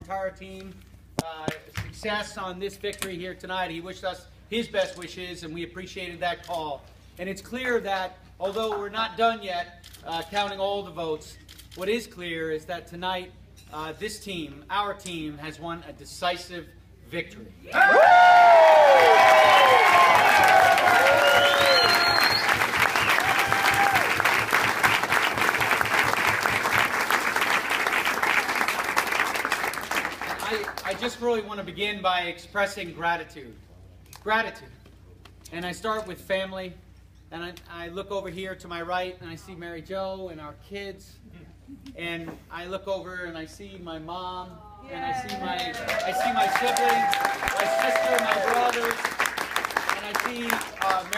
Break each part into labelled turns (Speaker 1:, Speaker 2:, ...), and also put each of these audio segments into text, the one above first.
Speaker 1: entire team success on this victory here tonight. He wished us his best wishes, and we appreciated that call. And it's clear that, although we're not done yet counting all the votes, what is clear is that tonight this team, our team, has won a decisive victory. I just really want to begin by expressing gratitude. Gratitude. And I start with family. And I look over here to my right and I see Mary Jo and our kids. And I look over and I see my mom. And I see my siblings, my sister, my brothers. And I see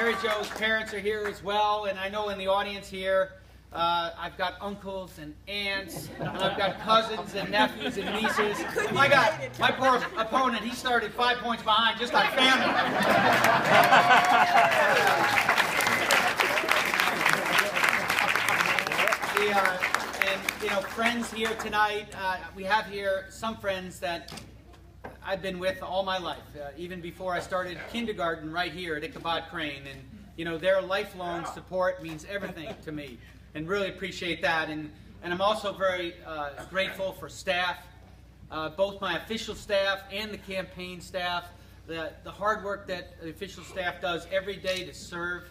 Speaker 1: Mary Jo's parents are here as well. And I know in the audience here, I've got uncles and aunts, and I've got cousins and nephews and nieces. My God, my poor opponent, he started 5 points behind just on family. And friends here tonight. We have here some friends that I've been with all my life, even before I started kindergarten right here at Ichabod Crane. And their lifelong support means everything to me. And really appreciate that. And I'm also very grateful for staff, both my official staff and the campaign staff, the hard work that the official staff does every day to serve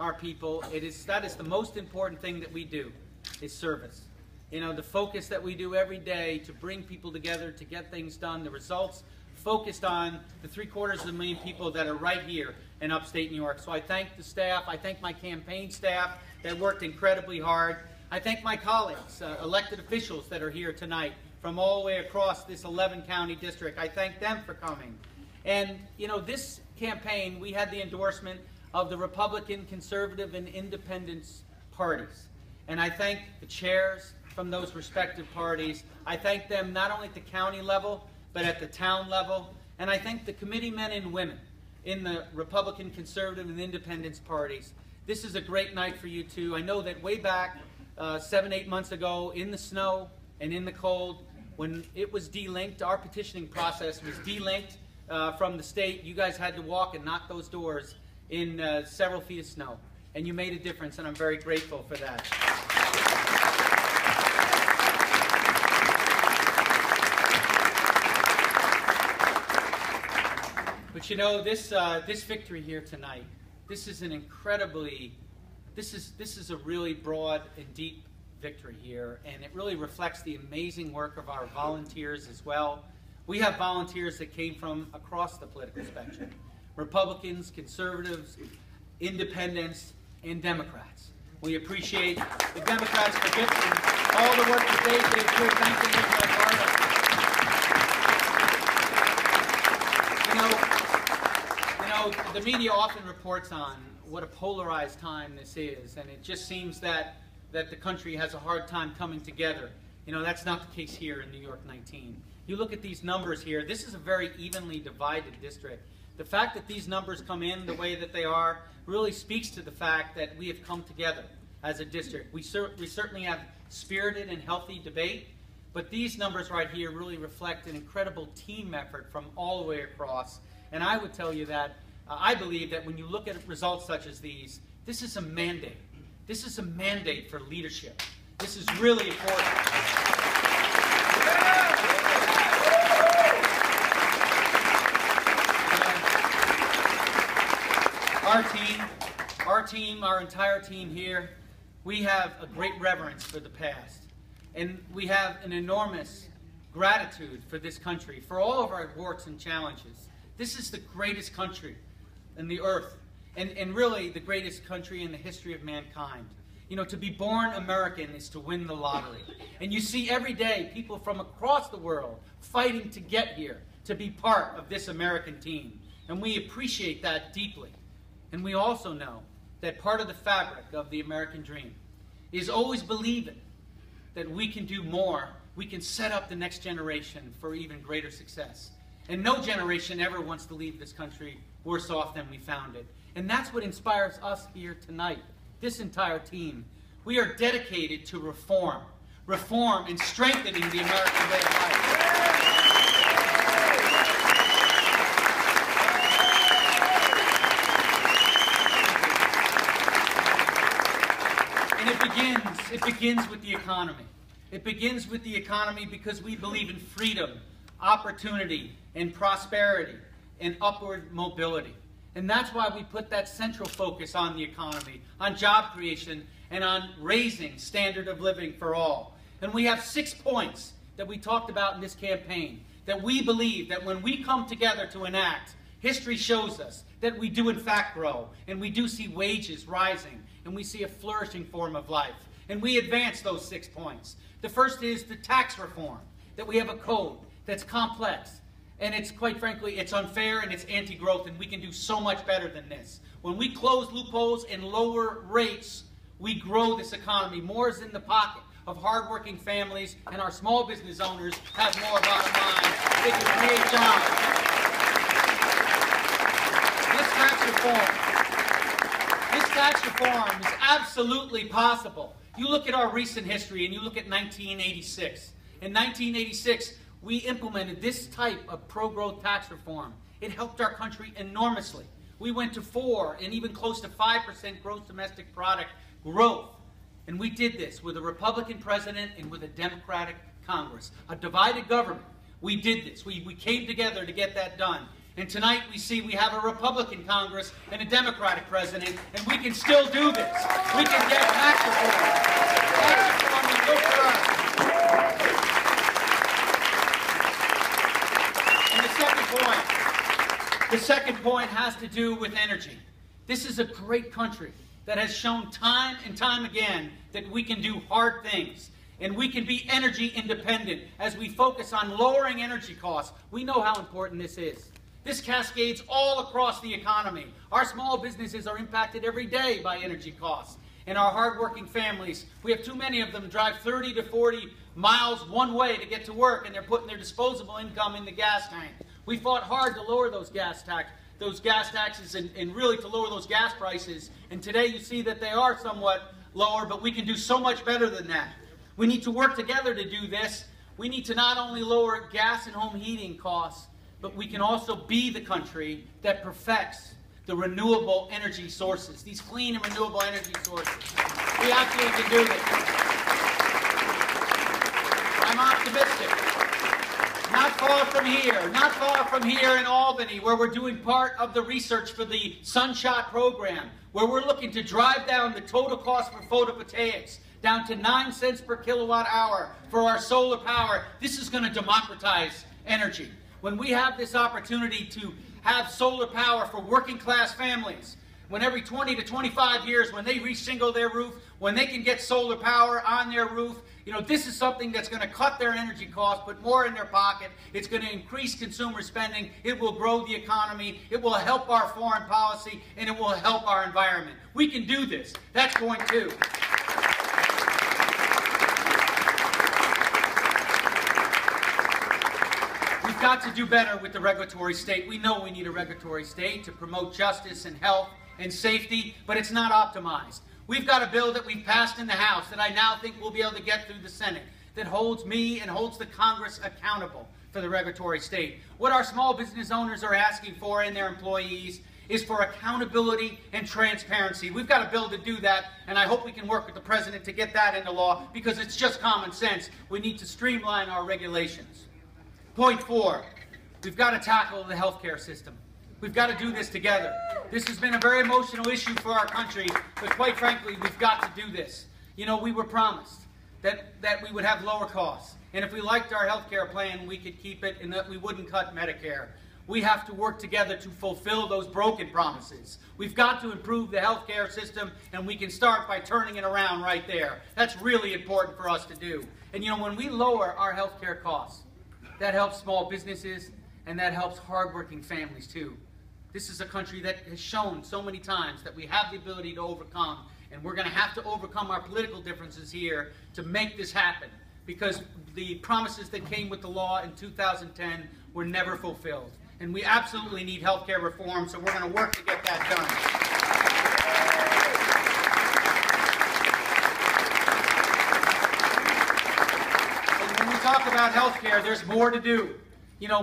Speaker 1: our people. That is the most important thing that we do, is service. The focus that we do every day to bring people together, to get things done, the results focused on the 750,000 people that are right here in upstate New York. So I thank the staff. I thank my campaign staff that worked incredibly hard. I thank my colleagues, elected officials that are here tonight from all the way across this 11-county district. I thank them for coming. And, this campaign, we had the endorsement of the Republican, Conservative, and Independent parties. And I thank the chairs from those respective parties. I thank them not only at the county level, but at the town level. And I thank the committeemen and women in the Republican, Conservative, and Independent parties. This is a great night for you too. I know that way back 7-8 months ago, in the snow and in the cold, when it was delinked, our petitioning process was delinked from the state. You guys had to walk and knock those doors in several feet of snow. And you made a difference, and I'm very grateful for that. But this victory here tonight, this is a really broad and deep victory here, and it really reflects the amazing work of our volunteers as well. We have volunteers that came from across the political spectrum: Republicans, Conservatives, Independents, and Democrats. We appreciate the Democrats for Gibson, all the work that they did here. Thank them for their part. The media often reports on what a polarized time this is, and it just seems that the country has a hard time coming together. That's not the case here in New York 19. You look at these numbers here, this is a very evenly divided district. The fact that these numbers come in the way that they are really speaks to the fact that we have come together as a district. We certainly have spirited and healthy debate, but these numbers right here really reflect an incredible team effort from all the way across. And I would tell you that I believe that when you look at results such as these, this is a mandate. This is a mandate for leadership. This is really important. Our entire team here, we have a great reverence for the past. And we have an enormous gratitude for this country, for all of our warts and challenges. This is the greatest country in the earth, and really the greatest country in the history of mankind. To be born American is to win the lottery. And you see every day people from across the world fighting to get here, to be part of this American team. And we appreciate that deeply. And we also know that part of the fabric of the American dream is always believing that we can do more. We can set up the next generation for even greater success. And no generation ever wants to leave this country worse off than we found it. And that's what inspires us here tonight, this entire team. We are dedicated to reform and strengthening the American way of life. begins with the economy. It begins with the economy because we believe in freedom, opportunity, and prosperity, and upward mobility. And that's why we put that central focus on the economy, on job creation, and on raising standard of living for all. And we have 6 points that we talked about in this campaign that we believe that when we come together to enact, history shows us that we do in fact grow, and we do see wages rising, and we see a flourishing form of life. And we advance those 6 points. The first is the tax reform, that we have a code that's complex, and it's, quite frankly, it's unfair and it's anti-growth, and we can do so much better than this. When we close loopholes and lower rates, we grow this economy. More is in the pocket of hardworking families, and our small business owners have more bottom line. They can create jobs. This tax reform is absolutely possible. You look at our recent history and you look at 1986. In 1986, we implemented this type of pro-growth tax reform. It helped our country enormously. We went to 4 and even close to 5% gross domestic product growth. And we did this with a Republican president and with a Democratic Congress. A divided government. We did this. We came together to get that done. And tonight we see we have a Republican Congress and a Democratic president, and we can still do this. We can get tax reform. Tax reform is good for us. The second point has to do with energy. This is a great country that has shown time and time again that we can do hard things. And we can be energy independent as we focus on lowering energy costs. We know how important this is. This cascades all across the economy. Our small businesses are impacted every day by energy costs. And our hardworking families, we have too many of them drive 30 to 40 miles one way to get to work, and they're putting their disposable income in the gas tank. We fought hard to lower those gas taxes and really to lower those gas prices. And today you see that they are somewhat lower, but we can do so much better than that. We need to work together to do this. We need to not only lower gas and home heating costs, but we can also be the country that perfects the renewable energy sources, these clean and renewable energy sources. We absolutely can do this. I'm optimistic. Not far from here in Albany, where we're doing part of the research for the Sunshot program, where we're looking to drive down the total cost for photovoltaics down to 9 cents per kilowatt hour for our solar power. This is going to democratize energy. When we have this opportunity to have solar power for working class families, when every 20 to 25 years, when they re-shingle their roof, when they can get solar power on their roof, this is something that's going to cut their energy costs, put more in their pocket. It's going to increase consumer spending. It will grow the economy. It will help our foreign policy, and it will help our environment. We can do this. That's point 2. We've got to do better with the regulatory state. We know we need a regulatory state to promote justice and health and safety, but it's not optimized. We've got a bill that we've passed in the House that I now think we'll be able to get through the Senate that holds me and holds the Congress accountable for the regulatory state. What our small business owners are asking for and their employees is for accountability and transparency. We've got a bill to do that, and I hope we can work with the President to get that into law because it's just common sense. We need to streamline our regulations. Point 4, we've got to tackle the healthcare system. We've got to do this together. This has been a very emotional issue for our country, but quite frankly, we've got to do this. We were promised that we would have lower costs, and if we liked our health care plan, we could keep it and that we wouldn't cut Medicare. We have to work together to fulfill those broken promises. We've got to improve the health care system, and we can start by turning it around right there. That's really important for us to do. And when we lower our health care costs, that helps small businesses, and that helps hardworking families too. This is a country that has shown so many times that we have the ability to overcome, and we're going to have to overcome our political differences here to make this happen, because the promises that came with the law in 2010 were never fulfilled. And we absolutely need health care reform, so we're going to work to get that done. And when we talk about health care, there's more to do.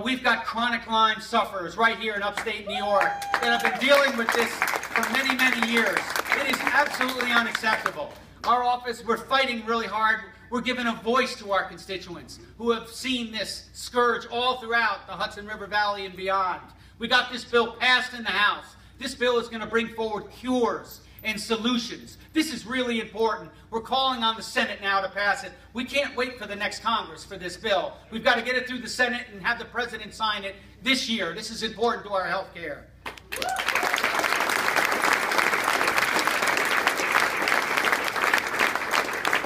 Speaker 1: We've got chronic Lyme sufferers right here in upstate New York that have been dealing with this for many, many years. It is absolutely unacceptable. Our office, we're fighting really hard. We're giving a voice to our constituents who have seen this scourge all throughout the Hudson River Valley and beyond. We got this bill passed in the House. This bill is going to bring forward cures and solutions. This is really important. We're calling on the Senate now to pass it. We can't wait for the next Congress for this bill. We've got to get it through the Senate and have the President sign it this year. This is important to our health care.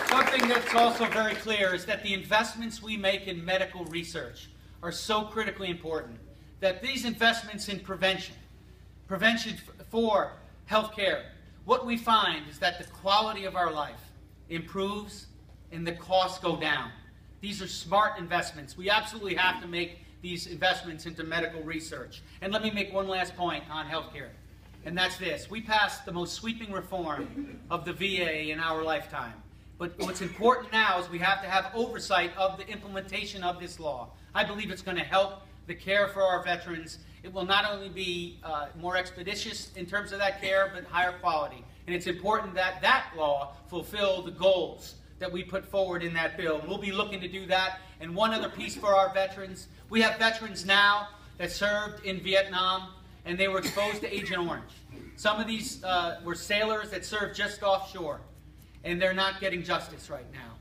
Speaker 1: Something that's also very clear is that the investments we make in medical research are so critically important, that these investments in prevention for health care, what we find is that the quality of our life improves and the costs go down. These are smart investments. We absolutely have to make these investments into medical research. And let me make one last point on health care, and that's this. We passed the most sweeping reform of the VA in our lifetime. But what's important now is we have to have oversight of the implementation of this law. I believe it's going to help the care for our veterans. It will not only be more expeditious in terms of that care, but higher quality. And it's important that that law fulfill the goals that we put forward in that bill. We'll be looking to do that. And one other piece for our veterans. We have veterans now that served in Vietnam, and they were exposed to Agent Orange. Some of these were sailors that served just offshore, and they're not getting justice right now.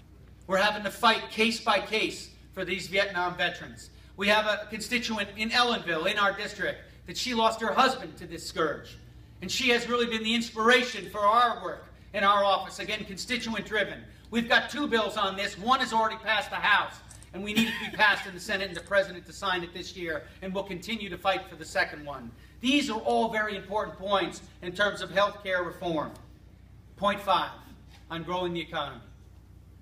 Speaker 1: We're having to fight case by case for these Vietnam veterans. We have a constituent in Ellenville, in our district, that she lost her husband to this scourge. And she has really been the inspiration for our work in our office, again, constituent-driven. We've got 2 bills on this. One has already passed the House, and we need it to be passed in the Senate and the President to sign it this year, and we'll continue to fight for the second one. These are all very important points in terms of health care reform. Point 5, on growing the economy,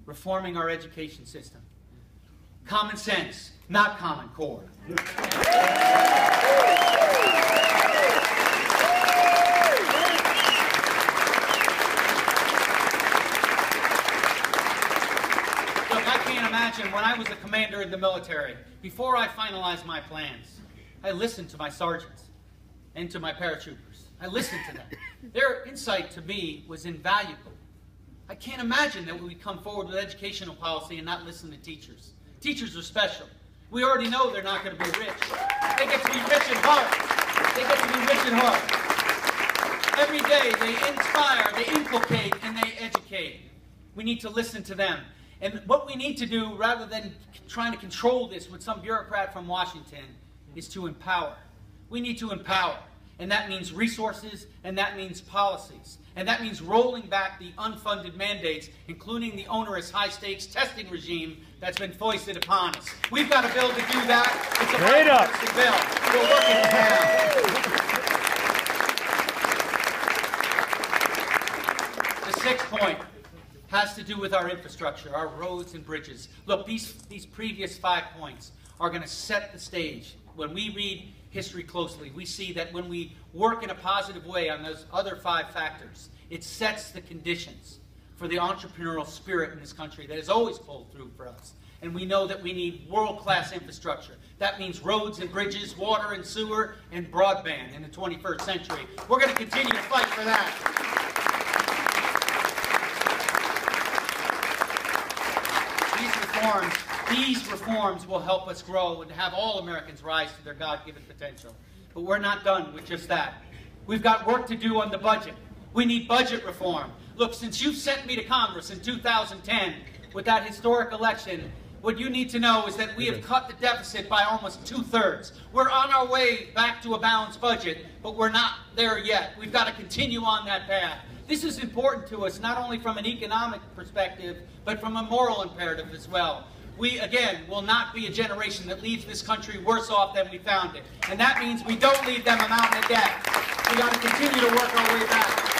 Speaker 1: reforming our education system. Common sense, not Common Core. Look, I can't imagine when I was a commander in the military, before I finalized my plans, I listened to my sergeants and to my paratroopers. I listened to them. Their insight to me was invaluable. I can't imagine that we would come forward with educational policy and not listen to teachers. Teachers are special. We already know they're not going to be rich. They get to be rich at heart. They get to be rich at heart. Every day they inspire, they inculcate, and they educate. We need to listen to them. And what we need to do, rather than trying to control this with some bureaucrat from Washington, is to empower. We need to empower. And that means resources, and that means policies. And that means rolling back the unfunded mandates, including the onerous high-stakes testing regime that's been foisted upon us. We've got a bill to do that. It's a bipartisan bill. We're working it now. The 6th point has to do with our infrastructure, our roads and bridges. Look, these previous 5 points are going to set the stage. When we read history closely, we see that when we work in a positive way on those other 5 factors, it sets the conditions for the entrepreneurial spirit in this country that has always pulled through for us. And we know that we need world-class infrastructure. That means roads and bridges, water and sewer, and broadband in the 21st century. We're going to continue to fight for that. These reforms will help us grow and have all Americans rise to their God-given potential. But we're not done with just that. We've got work to do on the budget. We need budget reform. Look, since you sent me to Congress in 2010 with that historic election, what you need to know is that we have cut the deficit by almost 2/3. We're on our way back to a balanced budget, but we're not there yet. We've got to continue on that path. This is important to us, not only from an economic perspective, but from a moral imperative as well. We, again, will not be a generation that leaves this country worse off than we found it. And that means we don't leave them a mountain of debt. We've got to continue to work our way back.